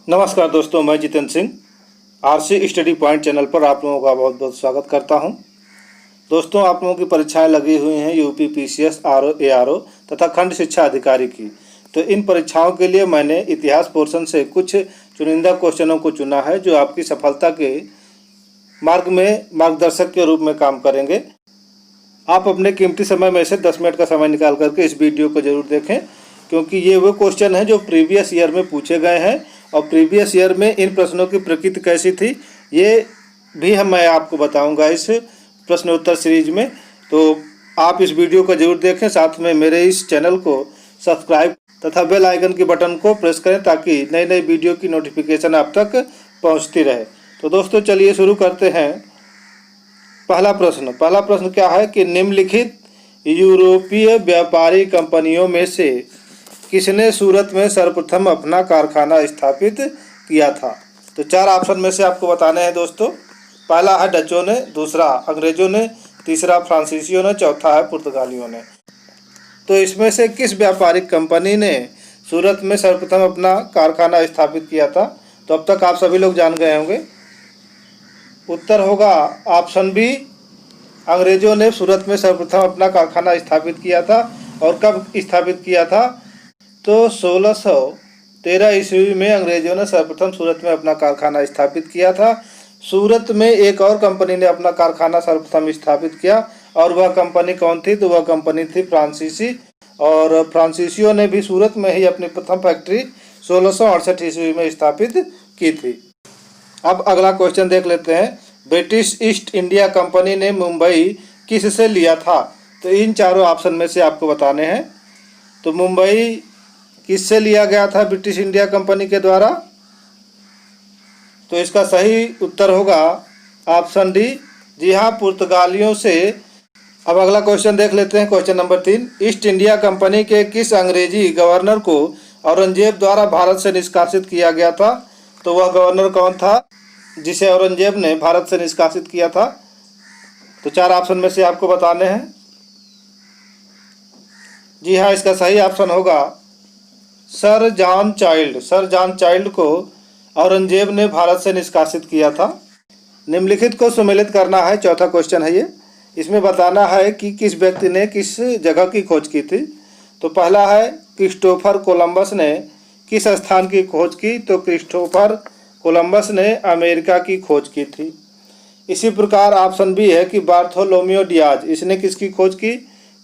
नमस्कार दोस्तों, मैं Jitendra Singh RC study point channel पर आप लोगों का बहुत बहुत स्वागत करता हूं। दोस्तों, आप लोगों की परीक्षाएं लगी हुई हैं यूपी पीसीएस, आरओ, एआरओ तथा खंड शिक्षा अधिकारी की। तो इन परीक्षाओं के लिए मैंने इतिहास पोर्शन से कुछ चुनिंदा क्वेश्चनों को चुना है जो आपकी सफलता के मार्ग में मार्गदर्शक के रूप में काम करेंगे। आप अपने कीमती समय में से 10 मिनट का समय निकाल करके इस वीडियो को जरूर देखें, क्योंकि ये वो क्वेश्चन हैं जो प्रीवियस ईयर में पूछे गए हैं और प्रीवियस ईयर में इन प्रश्नों की प्रकृति कैसी थी ये भी मैं आपको बताऊंगा इस प्रश्नोत्तर सीरीज में। तो आप इस वीडियो को जरूर देखें, साथ में मेरे इस चैनल को सब्सक्राइब तथा बेल आइकन के बटन को प्रेस करें ताकि नई नई वीडियो की नोटिफिकेशन आप तक पहुंचती रहे। तो दोस्तों, चलिए शुरू करते हैं। पहला प्रश्न क्या है कि निम्नलिखित यूरोपीय व्यापारी कंपनियों में से किसने सूरत में सर्वप्रथम अपना कारखाना स्थापित किया था? तो 4 ऑप्शन में से आपको बताने हैं दोस्तों। पहला है डचों ने, दूसरा अंग्रेजों ने, तीसरा फ्रांसीसियों ने, चौथा है पुर्तगालियों ने। तो इसमें से किस व्यापारिक कंपनी ने सूरत में सर्वप्रथम अपना कारखाना स्थापित किया था? तो अब तक आप सभी लोग जान गए होंगे। उत्तर होगा ऑप्शन बी, अंग्रेजों ने सूरत में सर्वप्रथम अपना कारखाना स्थापित किया था। और कब स्थापित किया था? तो 1613 ईस्वी में अंग्रेजों ने सर्वप्रथम सूरत में अपना कारखाना स्थापित किया था। सूरत में एक और कंपनी ने अपना कारखाना सर्वप्रथम स्थापित किया, और वह कंपनी कौन थी? तो वह कंपनी थी फ्रांसीसी। और फ्रांसीसियों ने भी सूरत में ही अपनी प्रथम फैक्ट्री 1668 ईस्वी में स्थापित की थी। अब अगला क्वेश्चन देख लेते हैं। ब्रिटिश ईस्ट इंडिया कंपनी ने मुंबई किससे लिया था? तो इन चारों ऑप्शन में से आपको बताने हैं। तो मुंबई किससे लिया गया था ब्रिटिश इंडिया कंपनी के द्वारा? तो इसका सही उत्तर होगा ऑप्शन डी, जी हाँ, पुर्तगालियों से। अब अगला क्वेश्चन देख लेते हैं, question number 3। East India company के किस अंग्रेजी गवर्नर को औरंगजेब द्वारा भारत से निष्कासित किया गया था? तो वह गवर्नर कौन था जिसे औरंगजेब ने भारत से निष्कासित किया था? तो 4 ऑप्शन में से आपको बताने हैं। जी हाँ, इसका सही ऑप्शन होगा सर जॉन चाइल्ड को औरंगजेब ने भारत से निष्कासित किया था। निम्नलिखित को सुमेलित करना है, चौथा क्वेश्चन है ये। इसमें बताना है कि किस व्यक्ति ने किस जगह की खोज की थी। तो पहला है क्रिस्टोफर कोलंबस ने किस स्थान की खोज की? तो क्रिस्टोफर कोलंबस ने अमेरिका की खोज की थी। इसी प्रकार ऑप्शन बी है कि बार्थोलोमियो डियाज, इसने किसकी खोज की?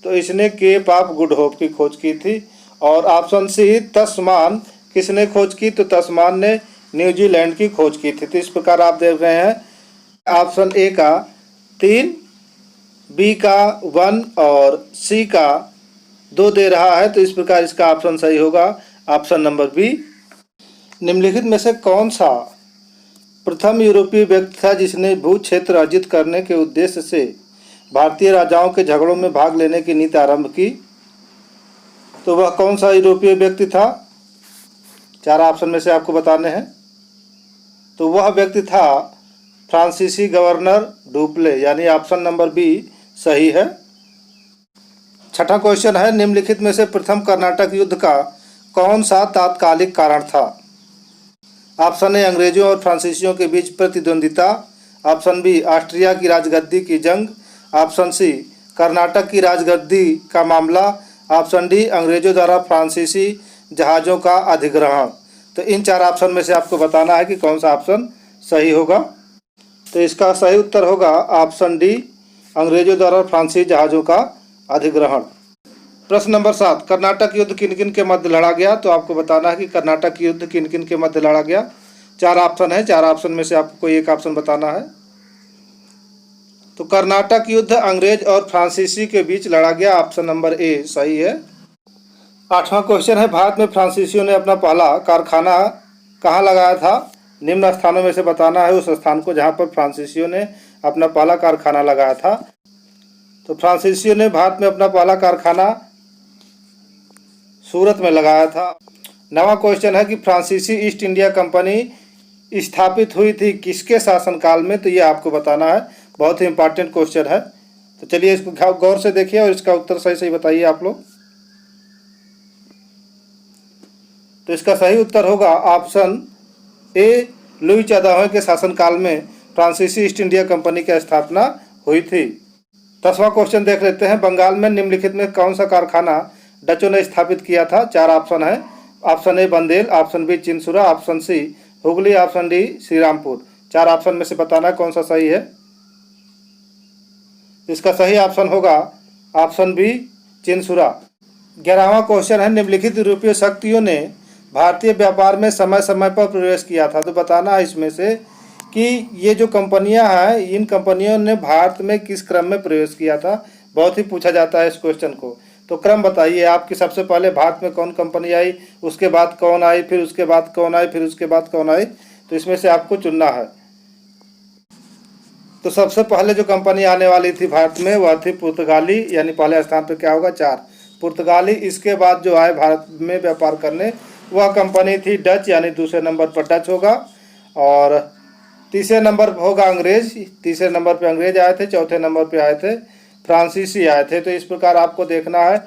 तो इसने केप ऑफ गुड होप की खोज की थी। और ऑप्शन सी तस्मान, किसने खोज की? तो तस्मान ने न्यूजीलैंड की खोज की थी। तो इस प्रकार आप देख रहे हैं ऑप्शन ए का 3, बी का 1 और सी का 2 दे रहा है। तो इस प्रकार इसका ऑप्शन सही होगा ऑप्शन नंबर बी। निम्नलिखित में से कौन सा प्रथम यूरोपीय व्यक्ति था जिसने भू क्षेत्र अर्जित करने के उद्देश्य से भारतीय राजाओं के झगड़ों में भाग लेने की नीति आरंभ की? तो वह कौन सा यूरोपीय व्यक्ति था? 4 ऑप्शन में से आपको बताने हैं। तो वह व्यक्ति था फ्रांसीसी गवर्नर डुप्ले, यानी ऑप्शन नंबर बी सही है। छठा क्वेश्चन है, निम्नलिखित में से प्रथम कर्नाटक युद्ध का कौन सा तात्कालिक कारण था? ऑप्शन ए अंग्रेजों और फ्रांसीसियों के बीच प्रतिद्वंदिता, ऑप्शन बी ऑस्ट्रिया की राजगद्दी की जंग, ऑप्शन सी कर्नाटक की राजगद्दी का मामला, ऑप्शन डी अंग्रेजों द्वारा फ्रांसीसी जहाज़ों का अधिग्रहण। तो इन 4 ऑप्शन में से आपको बताना है कि कौन सा ऑप्शन सही होगा। तो इसका सही उत्तर होगा ऑप्शन डी, अंग्रेजों द्वारा फ्रांसीसी जहाज़ों का अधिग्रहण। प्रश्न नंबर 7, कर्नाटक युद्ध किन किन के मध्य लड़ा गया? तो आपको बताना है कि कर्नाटक युद्ध किन किन के मध्य लड़ा गया। 4 ऑप्शन है, 4 ऑप्शन में से आपको कोई एक ऑप्शन बताना है। तो कर्नाटक युद्ध अंग्रेज और फ्रांसीसी के बीच लड़ा गया, ऑप्शन नंबर ए सही है। 8वां क्वेश्चन है, भारत में फ्रांसीसियों ने अपना पहला कारखाना कहाँ लगाया था? निम्न स्थानों में से बताना है उस स्थान को जहाँ पर फ्रांसीसियों ने अपना पहला कारखाना लगाया था। तो फ्रांसीसियों ने भारत में अपना पहला कारखाना सूरत में लगाया था। 9वां क्वेश्चन है कि फ्रांसीसी ईस्ट इंडिया कंपनी स्थापित हुई थी किसके शासनकाल में? तो ये आपको बताना है, बहुत ही इंपॉर्टेंट क्वेश्चन है। तो चलिए इसको गौर से देखिए और इसका उत्तर सही सही बताइए आप लोग। तो इसका सही उत्तर होगा ऑप्शन ए लुई 14वें के शासनकाल में फ्रांसीसी ईस्ट इंडिया कंपनी की स्थापना हुई थी। 10वां क्वेश्चन देख लेते हैं। बंगाल में निम्नलिखित में कौन सा कारखाना डचों ने स्थापित किया था? 4 ऑप्शन है। Option A Bandel, option B Chinsurah, option C Hooghly, option D Shrirampur. 4 option में से बताना कौन सा सही है। इसका सही ऑप्शन होगा ऑप्शन बी चिनसुरा। 11वां क्वेश्चन है। निम्नलिखित यूरोपीय शक्तियों ने भारतीय व्यापार में समय समय पर प्रवेश किया था, तो बताना है इसमें से कि ये जो कंपनियां हैं, इन कंपनियों ने भारत में किस क्रम में प्रवेश किया था। बहुत ही पूछा जाता है इस क्वेश्चन को, तो क्रम बताइए आपकी। सबसे पहले भारत में कौन कंपनी आई, उसके बाद कौन आई, फिर उसके बाद कौन आई, फिर उसके बाद कौन आई, तो इसमें से आपको चुनना है। तो सबसे पहले जो कंपनी आने वाली थी भारत में वह थी पुर्तगाली, यानी पहले स्थान पर क्या होगा 4 पुर्तगाली। इसके बाद जो आए भारत में व्यापार करने वह कंपनी थी डच, यानी दूसरे नंबर पर डच होगा। और तीसरे नंबर पर होगा अंग्रेज, तीसरे नंबर पे अंग्रेज आए थे, चौथे नंबर पे आए थे फ्रांसीसी आए थे। तो इस प्रकार आपको देखना है,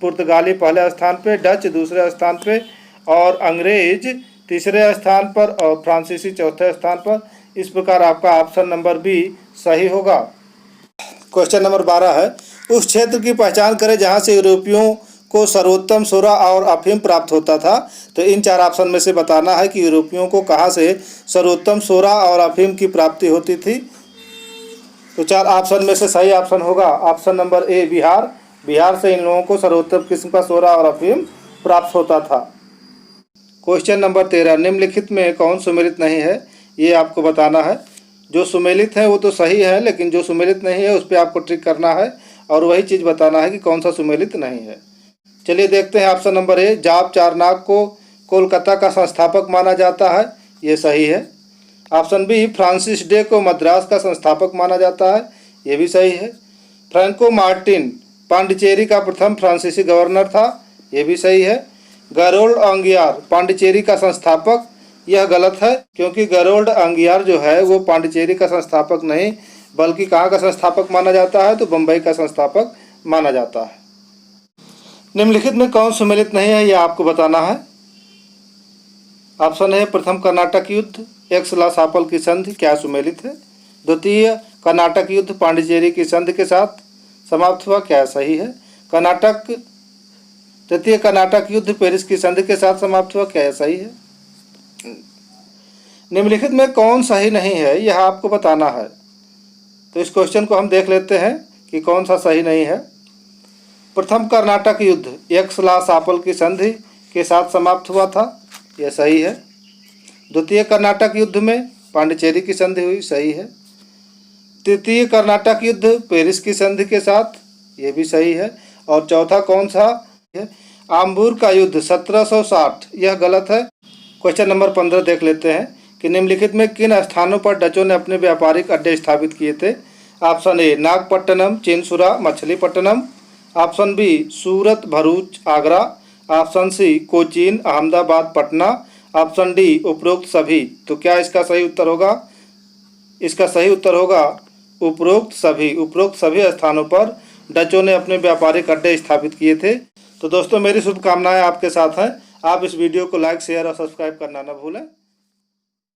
पुर्तगाली पहले स्थान पे, डच दूसरे स्थान पे और अंग्रेज तीसरे स्थान पर और फ्रांसीसी चौथे स्थान पर। इस प्रकार आपका ऑप्शन नंबर बी सही होगा। क्वेश्चन नंबर 12 है। उस क्षेत्र की पहचान करें जहां से यूरोपियों को सर्वोत्तम सोरा और अफीम प्राप्त होता था। तो इन 4 ऑप्शन में से बताना है कि यूरोपियों को कहां से सर्वोत्तम सोरा और अफीम की प्राप्ति होती थी। तो 4 ऑप्शन में से सही ऑप्शन होगा option number A Bihar. Bihar से इन लोगों को सर्वोत्तम किस्म का सोरा और अफीम प्राप्त होता था। Question number 13। निम्नलिखित में कौन सुमेलित नहीं है, ये आपको बताना है। जो सुमेलित है वो तो सही है, लेकिन जो सुमेलित नहीं है उस पर आपको ट्रिक करना है और वही चीज़ बताना है कि कौन सा सुमेलित नहीं है। चलिए देखते हैं। ऑप्शन नंबर ए जाप चारनाक को कोलकाता का संस्थापक माना जाता है, ये सही है। ऑप्शन बी फ्रांसिस डे को मद्रास का संस्थापक माना जाता है, ये भी सही है। फ्रैंको मार्टिन पांडिचेरी का प्रथम फ्रांसीसी गवर्नर था, ये भी सही है। गैरोल्ड अंगियार पांडिचेरी का संस्थापक, यह गलत है, क्योंकि गैरोल्ड अंगियार जो है वो पांडिचेरी का संस्थापक नहीं बल्कि कहाँ का संस्थापक माना जाता है, तो बम्बई का संस्थापक माना जाता है। निम्नलिखित में कौन सुमेलित नहीं है, यह आपको बताना है। ऑप्शन है प्रथम कर्नाटक युद्ध, एक्स-ला-सापल की संधि, क्या सुमेलित है। द्वितीय कर्नाटक युद्ध पांडिचेरी की संधि के साथ समाप्त हुआ, क्या सही है। तृतीय कर्नाटक युद्ध पेरिस की संधि के साथ समाप्त हुआ, क्या सही है। निम्नलिखित में कौन सही नहीं है, यह आपको बताना है। तो इस क्वेश्चन को हम देख लेते हैं कि कौन सा सही नहीं है। प्रथम कर्नाटक युद्ध एक्स-ला-सापल की संधि के साथ समाप्त हुआ था, यह सही है। द्वितीय कर्नाटक युद्ध में पांडिचेरी की संधि हुई, सही है। तृतीय कर्नाटक युद्ध पेरिस की संधि के साथ, ये भी सही है। और चौथा कौन सा है, आम्बूर का युद्ध 1760, यह गलत है। क्वेश्चन नंबर 15 देख लेते हैं कि निम्नलिखित में किन स्थानों पर डचों ने अपने व्यापारिक अड्डे स्थापित किए थे। Option A Nagapattinam, Chinsurah, Machilipatnam. Option B Surat, Bharuch, Agra. Option C Cochin, Ahmedabad, Patna. Option D उपरोक्त सभी। तो क्या इसका सही उत्तर होगा? इसका सही उत्तर होगा उपरोक्त सभी। उपरोक्त सभी स्थानों पर डचों ने अपने व्यापारिक अड्डे स्थापित किए थे। तो दोस्तों मेरी शुभकामनाएं आपके साथ हैं। आप इस वीडियो को लाइक, शेयर और सब्सक्राइब करना न भूलें।